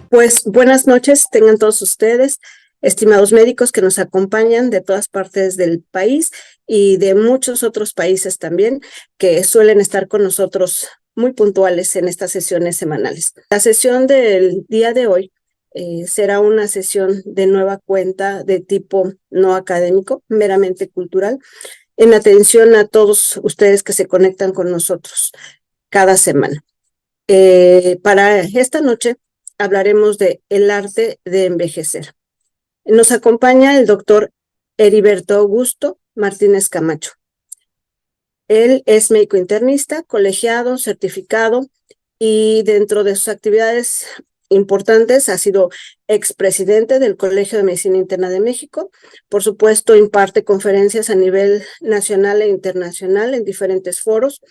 Pues buenas noches, tengan todos ustedes, estimados médicos que nos acompañan de todas partes del país y de muchos otros países también, que suelen estar con nosotros muy puntuales en estas sesiones semanales. La sesión del día de hoy será una sesión de nueva cuenta de tipo no académico, meramente cultural, en atención a todos ustedes que se conectan con nosotros cada semana. Para esta noche hablaremos de el arte de envejecer. Nos acompaña el doctor Heriberto Augusto Martínez Camacho. Él es médico internista, colegiado, certificado, y dentro de sus actividades importantes ha sido expresidente del Colegio de Medicina Interna de México. Por supuesto, imparte conferencias a nivel nacional e internacional en diferentes foros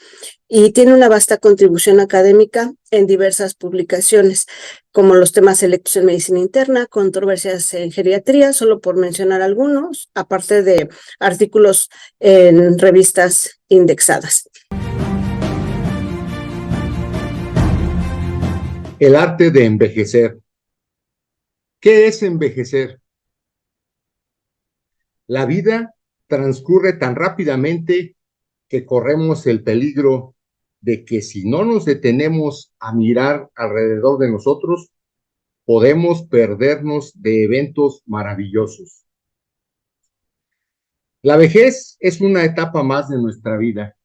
y tiene una vasta contribución académica en diversas publicaciones, como los temas selectos en medicina interna, controversias en geriatría, solo por mencionar algunos, aparte de artículos en revistas indexadas. El arte de envejecer. ¿Qué es envejecer? La vida transcurre tan rápidamente que corremos el peligro de que si no nos detenemos a mirar alrededor de nosotros, podemos perdernos de eventos maravillosos. La vejez es una etapa más de nuestra vida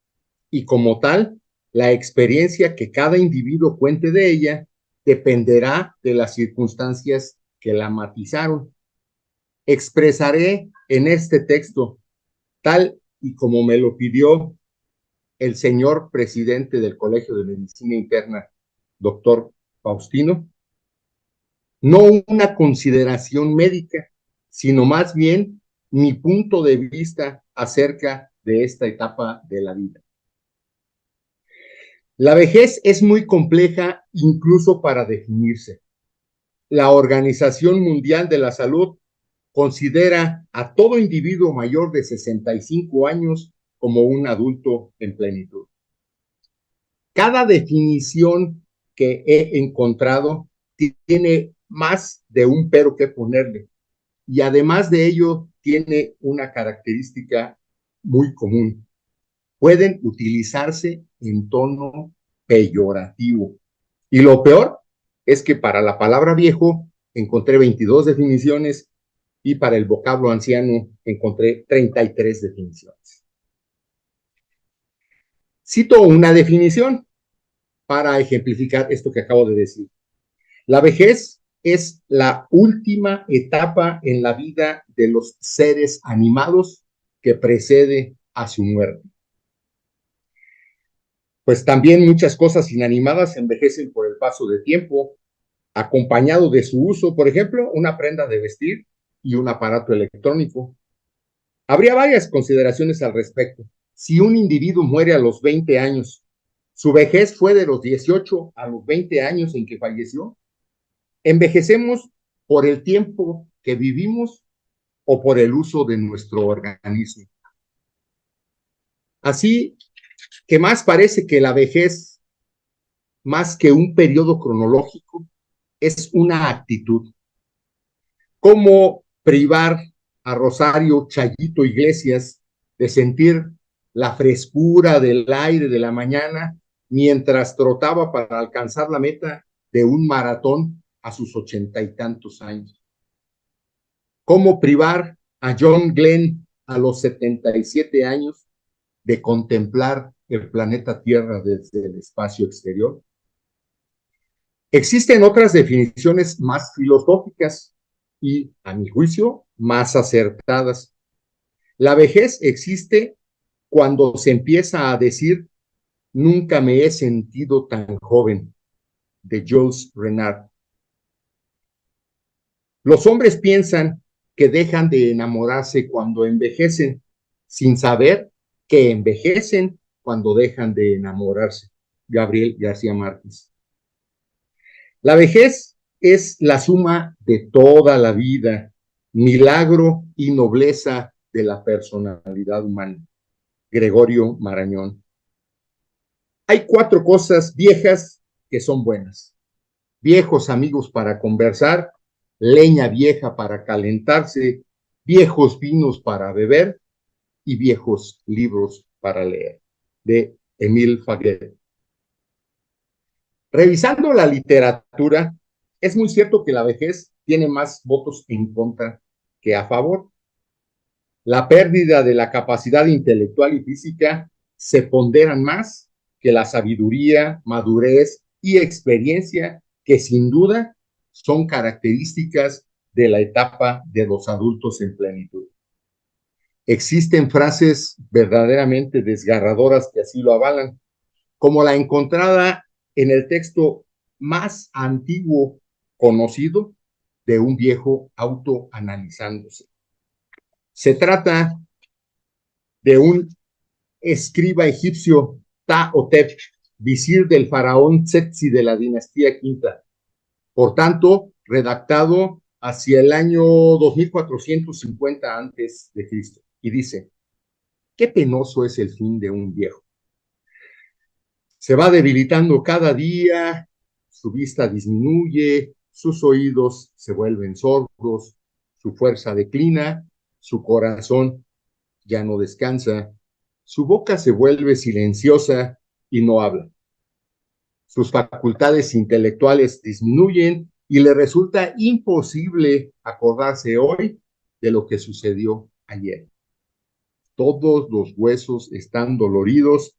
y como tal, la experiencia que cada individuo cuente de ella dependerá de las circunstancias que la matizaron. Expresaré en este texto, tal y como me lo pidió el señor presidente del Colegio de Medicina Interna, doctor Faustino, no una consideración médica, sino más bien mi punto de vista acerca de esta etapa de la vida. La vejez es muy compleja incluso para definirse. La Organización Mundial de la Salud considera a todo individuo mayor de 65 años como un adulto en plenitud. Cada definición que he encontrado tiene más de un pero que ponerle y además de ello tiene una característica muy común. Pueden utilizarse en tono peyorativo. Y lo peor es que para la palabra viejo encontré 22 definiciones y para el vocablo anciano encontré 33 definiciones. Cito una definición para ejemplificar esto que acabo de decir. La vejez es la última etapa en la vida de los seres animados que precede a su muerte. Pues también muchas cosas inanimadas envejecen por el paso del tiempo, acompañado de su uso, por ejemplo, una prenda de vestir y un aparato electrónico. Habría varias consideraciones al respecto. Si un individuo muere a los 20 años, su vejez fue de los 18 a los 20 años en que falleció. ¿Envejecemos por el tiempo que vivimos o por el uso de nuestro organismo? Así que más parece que la vejez, más que un periodo cronológico, es una actitud. ¿Cómo privar a Rosario Chayito Iglesias de sentir la frescura del aire de la mañana mientras trotaba para alcanzar la meta de un maratón a sus 80 y tantos años? ¿Cómo privar a John Glenn a los 77 años de contemplar el planeta Tierra desde el espacio exterior? Existen otras definiciones más filosóficas y, a mi juicio, más acertadas. La vejez existe cuando se empieza a decir nunca me he sentido tan joven, de Jules Renard. Los hombres piensan que dejan de enamorarse cuando envejecen, sin saber que envejecen cuando dejan de enamorarse. Gabriel García Márquez. La vejez es la suma de toda la vida, milagro y nobleza de la personalidad humana. Gregorio Marañón. Hay 4 cosas viejas que son buenas: viejos amigos para conversar, leña vieja para calentarse, viejos vinos para beber y viejos libros para leer, de Émile Faguet. Revisando la literatura, es muy cierto que la vejez tiene más votos en contra que a favor. La pérdida de la capacidad intelectual y física se ponderan más que la sabiduría, madurez y experiencia que sin duda son características de la etapa de los adultos en plenitud. Existen frases verdaderamente desgarradoras que así lo avalan, como la encontrada en el texto más antiguo conocido de un viejo autoanalizándose. Se trata de un escriba egipcio, Ptah-hotep, visir del faraón Tsetsi de la dinastía quinta. Por tanto, redactado hacia el año 2450 antes de Cristo. Y dice, qué penoso es el fin de un viejo. Se va debilitando cada día, su vista disminuye, sus oídos se vuelven sordos, su fuerza declina, su corazón ya no descansa, su boca se vuelve silenciosa y no habla. Sus facultades intelectuales disminuyen y le resulta imposible acordarse hoy de lo que sucedió ayer. Todos los huesos están doloridos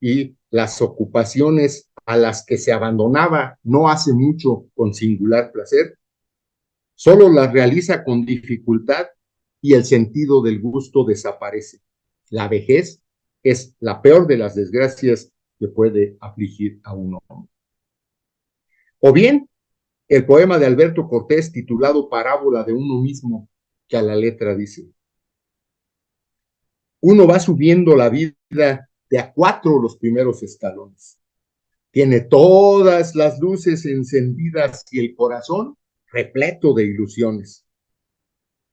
y las ocupaciones a las que se abandonaba no hace mucho con singular placer, solo las realiza con dificultad y el sentido del gusto desaparece. La vejez es la peor de las desgracias que puede afligir a un hombre. O bien, el poema de Alberto Cortés titulado Parábola de uno mismo, que a la letra dice, uno va subiendo la vida de a 4 los primeros escalones. Tiene todas las luces encendidas y el corazón repleto de ilusiones.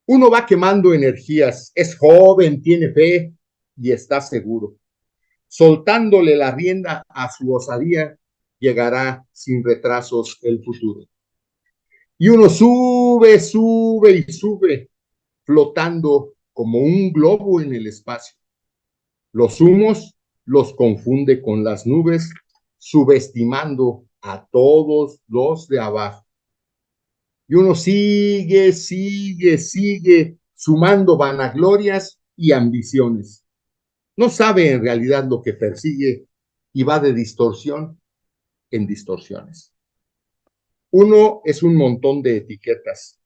Uno va quemando energías, es joven, tiene fe y está seguro. Soltándole la rienda a su osadía, llegará sin retrasos el futuro. Y uno sube, sube y sube, flotando como un globo en el espacio. Los humos los confunde con las nubes, subestimando a todos los de abajo. Y uno sigue, sigue, sigue, sumando vanaglorias y ambiciones. No sabe en realidad lo que persigue y va de distorsión en distorsiones. Uno es un montón de etiquetas,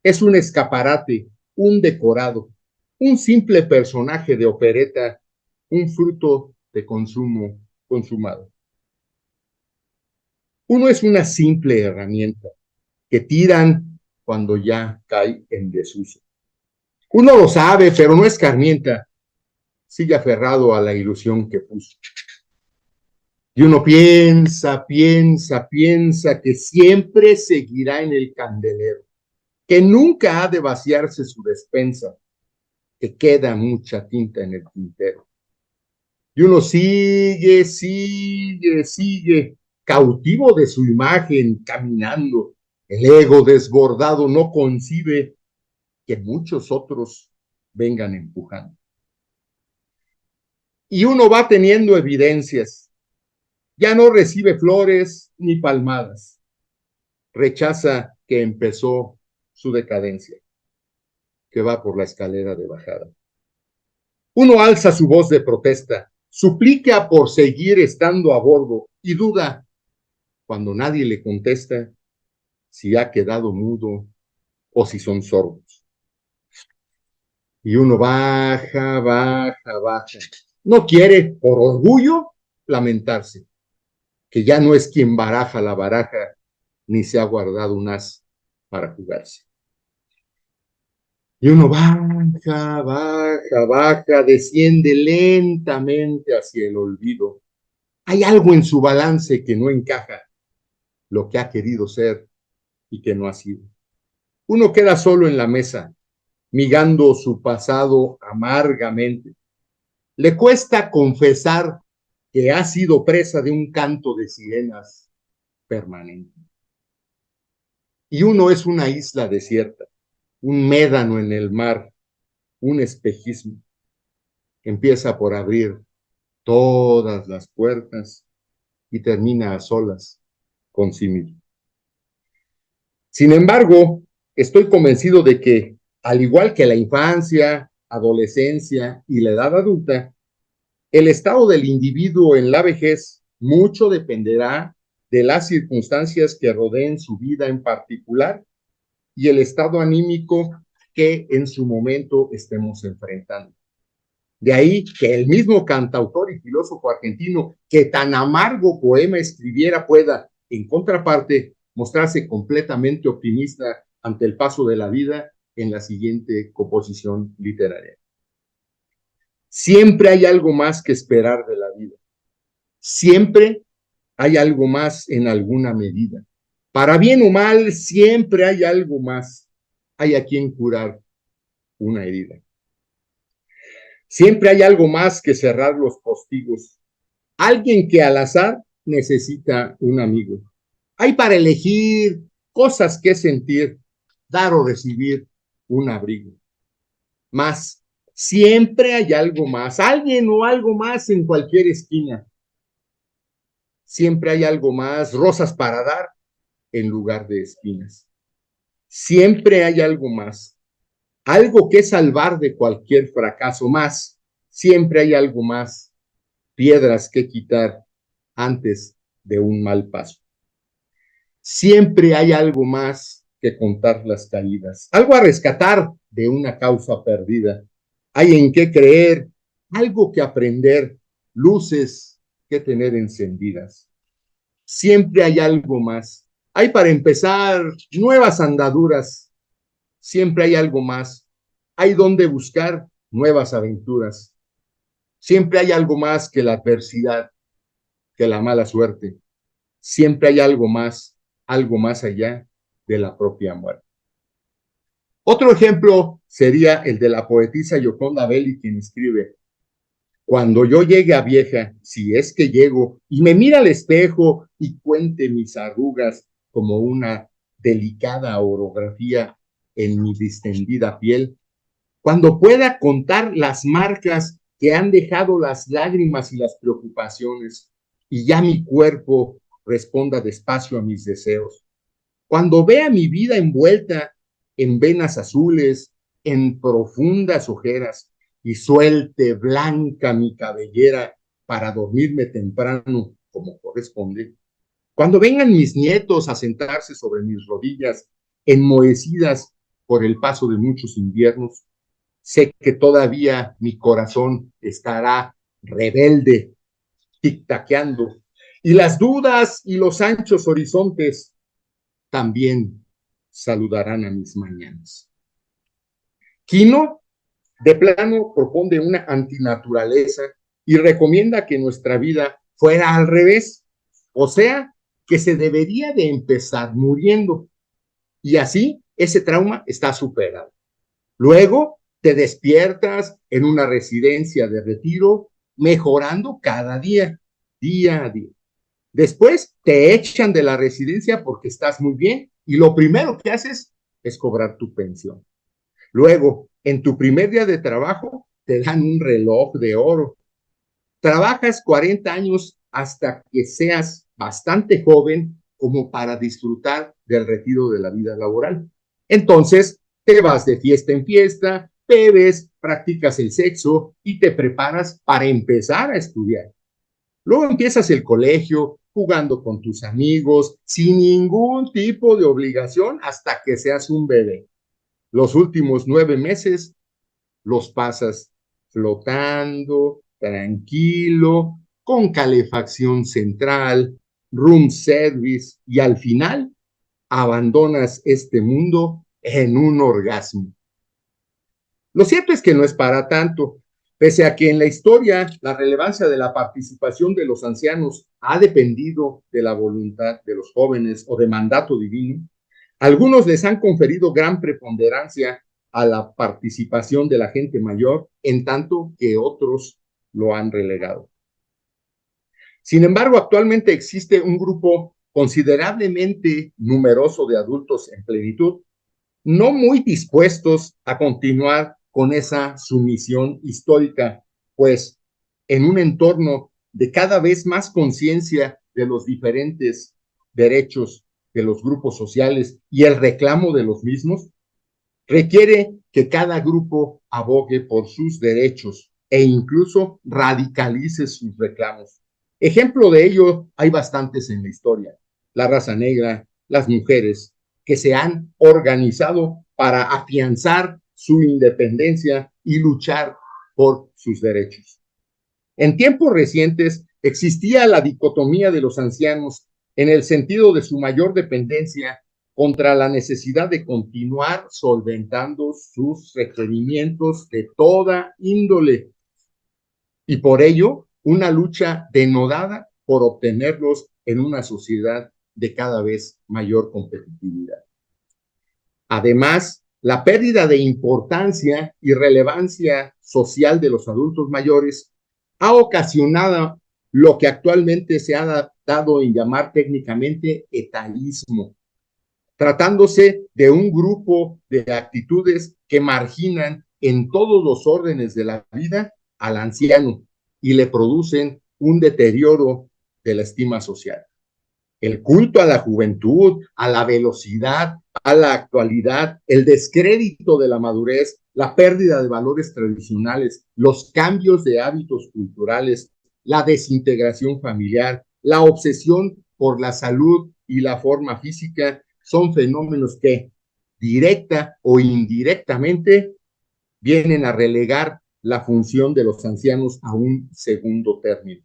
es un escaparate, un decorado, un simple personaje de opereta, un fruto de consumo consumado. Uno es una simple herramienta que tiran cuando ya cae en desuso. Uno lo sabe, pero no escarmienta, sigue aferrado a la ilusión que puso. Y uno piensa, piensa, piensa que siempre seguirá en el candelero, que nunca ha de vaciarse su despensa, que queda mucha tinta en el tintero. Y uno sigue, sigue, sigue, cautivo de su imagen, caminando. El ego desbordado no concibe que muchos otros vengan empujando. Y uno va teniendo evidencias. Ya no recibe flores ni palmadas. Rechaza que empezó su decadencia, que va por la escalera de bajada. Uno alza su voz de protesta, suplica por seguir estando a bordo y duda cuando nadie le contesta si ha quedado mudo o si son sordos. Y uno baja, baja, baja. No quiere, por orgullo, lamentarse, que ya no es quien baraja la baraja, ni se ha guardado un as para jugarse. Y uno baja, baja, baja, desciende lentamente hacia el olvido. Hay algo en su balance que no encaja, lo que ha querido ser y que no ha sido. Uno queda solo en la mesa, migando su pasado amargamente. Le cuesta confesar que ha sido presa de un canto de sirenas permanente. y uno es una isla desierta, un médano en el mar, un espejismo. Empieza por abrir todas las puertas y termina a solas con sí mismo. Sin embargo, estoy convencido de que, al igual que la infancia, adolescencia y la edad adulta, el estado del individuo en la vejez mucho dependerá de las circunstancias que rodeen su vida en particular y el estado anímico que en su momento estemos enfrentando. De ahí que el mismo cantautor y filósofo argentino que tan amargo poema escribiera pueda, en contraparte, mostrarse completamente optimista ante el paso de la vida en la siguiente composición literaria. Siempre hay algo más que esperar de la vida. Siempre hay algo más en alguna medida. Para bien o mal, siempre hay algo más. Hay a quien curar una herida. Siempre hay algo más que cerrar los postigos. Alguien que al azar necesita un amigo. Hay para elegir cosas que sentir, dar o recibir un abrigo. Más, siempre hay algo más, alguien o algo más en cualquier esquina. Siempre hay algo más, rosas para dar en lugar de espinas. Siempre hay algo más, algo que salvar de cualquier fracaso más. Siempre hay algo más, piedras que quitar antes de un mal paso. Siempre hay algo más que contar las caídas, algo a rescatar de una causa perdida. Hay en qué creer, algo que aprender, luces que tener encendidas. Siempre hay algo más. Hay para empezar nuevas andaduras. Siempre hay algo más. Hay donde buscar nuevas aventuras. Siempre hay algo más que la adversidad, que la mala suerte. Siempre hay algo más allá de la propia muerte. Otro ejemplo sería el de la poetisa Gioconda Belli, quien escribe: cuando yo llegue a vieja, si es que llego, y me mira al espejo y cuente mis arrugas como una delicada orografía en mi distendida piel, cuando pueda contar las marcas que han dejado las lágrimas y las preocupaciones, y ya mi cuerpo responda despacio a mis deseos, cuando vea mi vida envuelta en venas azules, en profundas ojeras, y suelte blanca mi cabellera para dormirme temprano como corresponde, cuando vengan mis nietos a sentarse sobre mis rodillas, enmohecidas por el paso de muchos inviernos, sé que todavía mi corazón estará rebelde, tic-taqueando, y las dudas y los anchos horizontes también saludarán a mis mañanas. Quino, de plano, propone una antinaturaleza y recomienda que nuestra vida fuera al revés, o sea, que se debería de empezar muriendo, y así ese trauma está superado. Luego te despiertas en una residencia de retiro, mejorando cada día, día a día. Después te echan de la residencia porque estás muy bien y lo primero que haces es cobrar tu pensión. Luego, en tu primer día de trabajo, te dan un reloj de oro. Trabajas 40 años hasta que seas bastante joven como para disfrutar del retiro de la vida laboral. Entonces, te vas de fiesta en fiesta, bebes, practicas el sexo y te preparas para empezar a estudiar. Luego empiezas el colegio jugando con tus amigos, sin ningún tipo de obligación hasta que seas un bebé. Los últimos 9 meses los pasas flotando, tranquilo, con calefacción central, room service, y al final abandonas este mundo en un orgasmo. Lo cierto es que no es para tanto, pese a que en la historia la relevancia de la participación de los ancianos ha dependido de la voluntad de los jóvenes o de mandato divino. Algunos les han conferido gran preponderancia a la participación de la gente mayor, en tanto que otros lo han relegado. Sin embargo, actualmente existe un grupo considerablemente numeroso de adultos en plenitud, no muy dispuestos a continuar con esa sumisión histórica, pues en un entorno de cada vez más conciencia de los diferentes derechos de los grupos sociales y el reclamo de los mismos, requiere que cada grupo abogue por sus derechos e incluso radicalice sus reclamos. Ejemplo de ello hay bastantes en la historia. La raza negra, las mujeres, que se han organizado para afianzar su independencia y luchar por sus derechos. En tiempos recientes existía la dicotomía de los ancianos en el sentido de su mayor dependencia contra la necesidad de continuar solventando sus requerimientos de toda índole y por ello una lucha denodada por obtenerlos en una sociedad de cada vez mayor competitividad. Además, la pérdida de importancia y relevancia social de los adultos mayores ha ocasionado lo que actualmente se ha dado en llamar técnicamente etaísmo, tratándose de un grupo de actitudes que marginan en todos los órdenes de la vida al anciano y le producen un deterioro de la estima social. El culto a la juventud, a la velocidad, a la actualidad, el descrédito de la madurez, la pérdida de valores tradicionales, los cambios de hábitos culturales, la desintegración familiar, la obsesión por la salud y la forma física son fenómenos que, directa o indirectamente, vienen a relegar la función de los ancianos a un segundo término.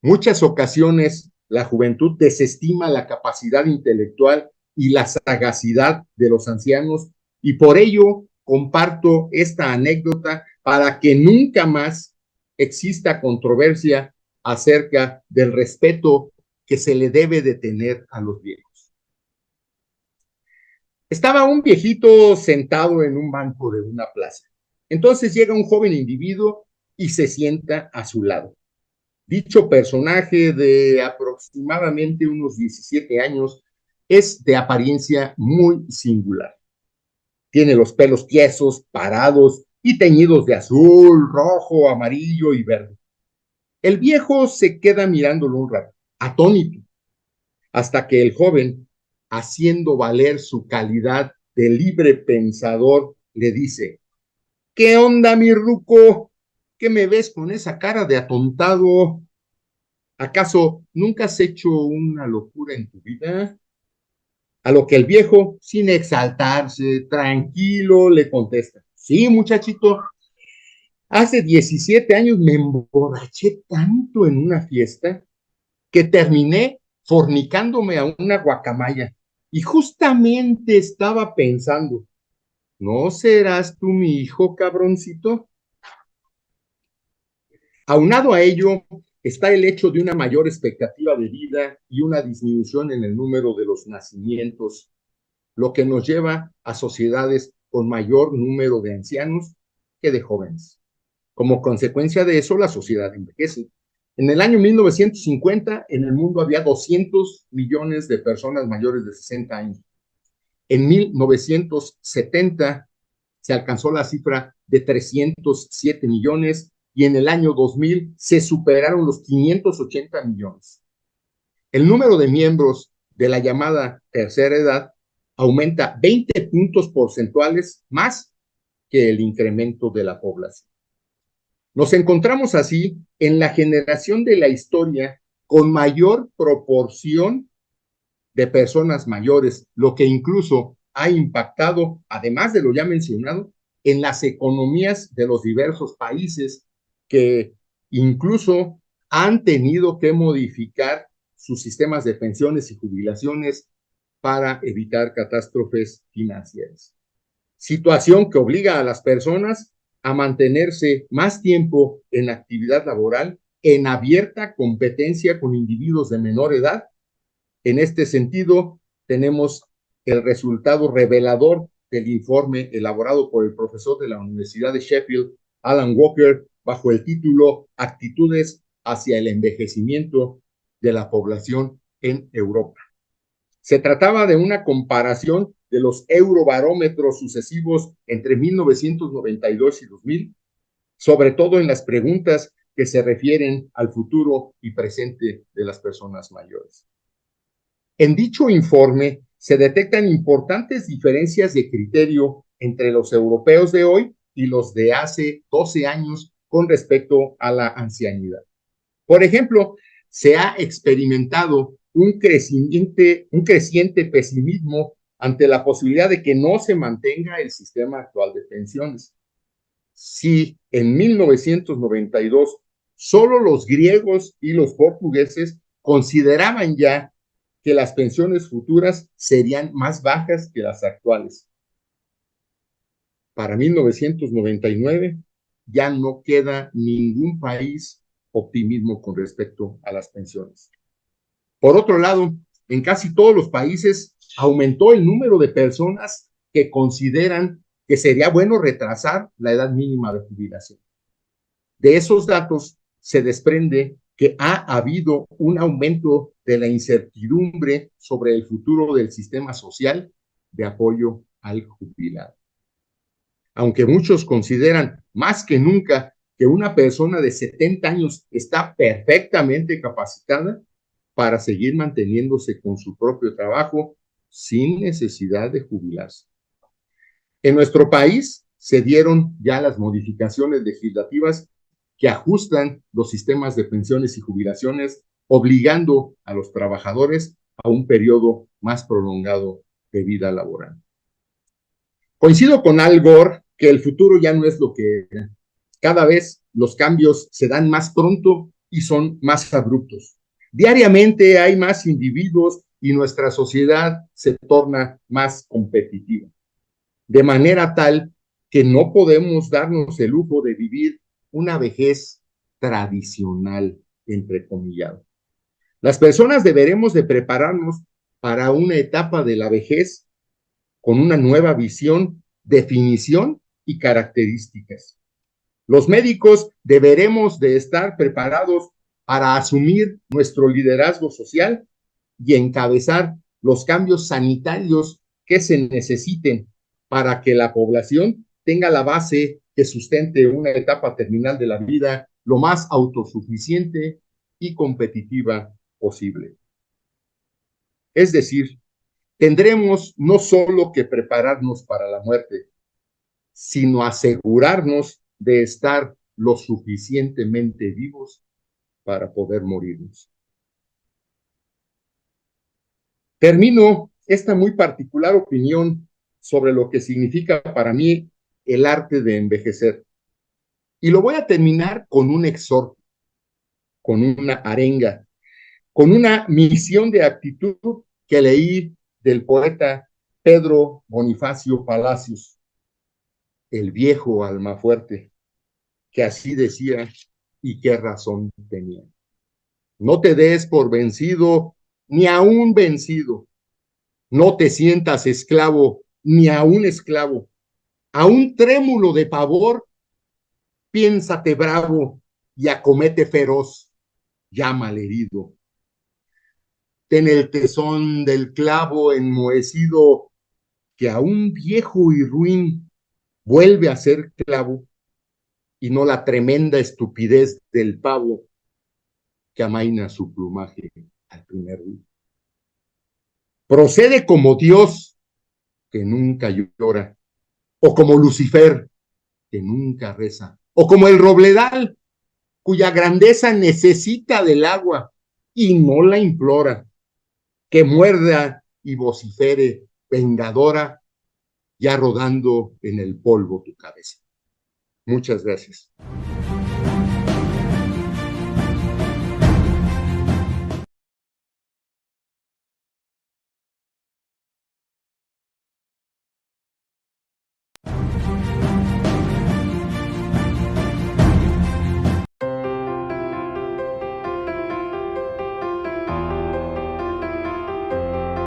Muchas ocasiones la juventud desestima la capacidad intelectual y la sagacidad de los ancianos y por ello comparto esta anécdota para que nunca más exista controversia acerca del respeto que se le debe de tener a los viejos. Estaba un viejito sentado en un banco de una plaza. Entonces llega un joven individuo y se sienta a su lado. Dicho personaje de aproximadamente unos 17 años es de apariencia muy singular. Tiene los pelos tiesos, parados y teñidos de azul, rojo, amarillo y verde. El viejo se queda mirándolo un rato, atónito, hasta que el joven, haciendo valer su calidad de libre pensador, le dice: ¿Qué onda, mi ruco? ¿Qué me ves con esa cara de atontado? ¿Acaso nunca has hecho una locura en tu vida? A lo que el viejo, sin exaltarse, tranquilo, le contesta: Sí, muchachito, hace 17 años me emborraché tanto en una fiesta que terminé fornicándome a una guacamaya. Y justamente estaba pensando, ¿no serás tú mi hijo, cabroncito? Aunado a ello, está el hecho de una mayor expectativa de vida y una disminución en el número de los nacimientos, lo que nos lleva a sociedades con mayor número de ancianos que de jóvenes. Como consecuencia de eso, la sociedad envejece. En el año 1950, en el mundo había 200 millones de personas mayores de 60 años. En 1970 se alcanzó la cifra de 307 millones y en el año 2000 se superaron los 580 millones. El número de miembros de la llamada tercera edad aumenta 20 puntos porcentuales más que el incremento de la población. Nos encontramos así en la generación de la historia con mayor proporción de personas mayores, lo que incluso ha impactado, además de lo ya mencionado, en las economías de los diversos países que incluso han tenido que modificar sus sistemas de pensiones y jubilaciones para evitar catástrofes financieras. Situación que obliga a las personas a mantenerse más tiempo en actividad laboral, en abierta competencia con individuos de menor edad. En este sentido, tenemos el resultado revelador del informe elaborado por el profesor de la Universidad de Sheffield, Alan Walker, bajo el título Actitudes hacia el envejecimiento de la población en Europa. Se trataba de una comparación de los eurobarómetros sucesivos entre 1992 y 2000, sobre todo en las preguntas que se refieren al futuro y presente de las personas mayores. En dicho informe se detectan importantes diferencias de criterio entre los europeos de hoy y los de hace 12 años con respecto a la ancianidad. Por ejemplo, se ha experimentado un creciente pesimismo ante la posibilidad de que no se mantenga el sistema actual de pensiones. Si en 1992 solo los griegos y los portugueses consideraban ya que las pensiones futuras serían más bajas que las actuales. Para 1999 ya no queda ningún país optimismo con respecto a las pensiones. Por otro lado, en casi todos los países aumentó el número de personas que consideran que sería bueno retrasar la edad mínima de jubilación. De esos datos se desprende que ha habido un aumento de la incertidumbre sobre el futuro del sistema social de apoyo al jubilado. Aunque muchos consideran más que nunca que una persona de 70 años está perfectamente capacitada para seguir manteniéndose con su propio trabajo sin necesidad de jubilarse. En nuestro país se dieron ya las modificaciones legislativas que ajustan los sistemas de pensiones y jubilaciones, obligando a los trabajadores a un periodo más prolongado de vida laboral. Coincido con Al Gore que el futuro ya no es lo que era. Cada vez los cambios se dan más pronto y son más abruptos. Diariamente hay más individuos y nuestra sociedad se torna más competitiva, de manera tal que no podemos darnos el lujo de vivir una vejez tradicional, entrecomillado. Las personas deberemos de prepararnos para una etapa de la vejez con una nueva visión, definición y características. Los médicos deberemos de estar preparados para asumir nuestro liderazgo social y encabezar los cambios sanitarios que se necesiten para que la población tenga la base que sustente una etapa terminal de la vida lo más autosuficiente y competitiva posible. Es decir, tendremos no solo que prepararnos para la muerte, sino asegurarnos de estar lo suficientemente vivos para poder morirnos. Termino esta muy particular opinión sobre lo que significa para mí el arte de envejecer. Y lo voy a terminar con un exhorto, con una arenga, con una misión de actitud que leí del poeta Pedro Bonifacio Palacios, el viejo almafuerte, que así decía y qué razón tenía. No te des por vencido, ni aún vencido. No te sientas esclavo, ni aún esclavo. A un trémulo de pavor, piénsate bravo y acomete feroz, llama al herido. Ten el tesón del clavo enmohecido, que a un viejo y ruin vuelve a ser clavo, y no la tremenda estupidez del pavo que amaina su plumaje al primer ruido. Procede como Dios, que nunca llora, o como Lucifer, que nunca reza, o como el robledal, cuya grandeza necesita del agua y no la implora, que muerda y vocifere, vengadora, ya rodando en el polvo tu cabeza. Muchas gracias.